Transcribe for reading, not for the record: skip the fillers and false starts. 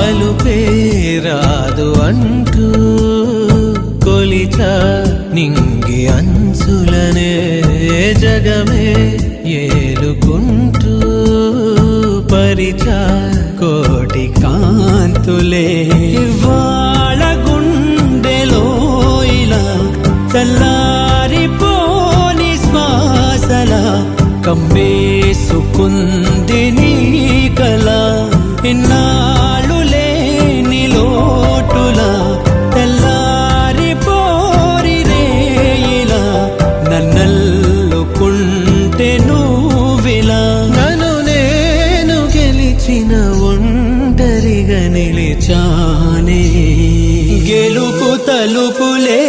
మలుపే రాదు అంటూ కొలిచా నింగి అంచులనే జగమే ఏలుకుంటూ పరిచా కోటి కాంతులే వాళ్ళ గుండెలో ఇలా చల్లారిపోని శ్వాసల కమ్మేసుకుంది నీ కల ఇన్నాళ్ళు లేని లోటులా తెల్లారిపోరి రేయిలా నన్నల్లుకుంటే నువ్విలా నన్ను నేను గెలిచిన ఒంటరిగా నిలిచానే గెలుపు తలుపులే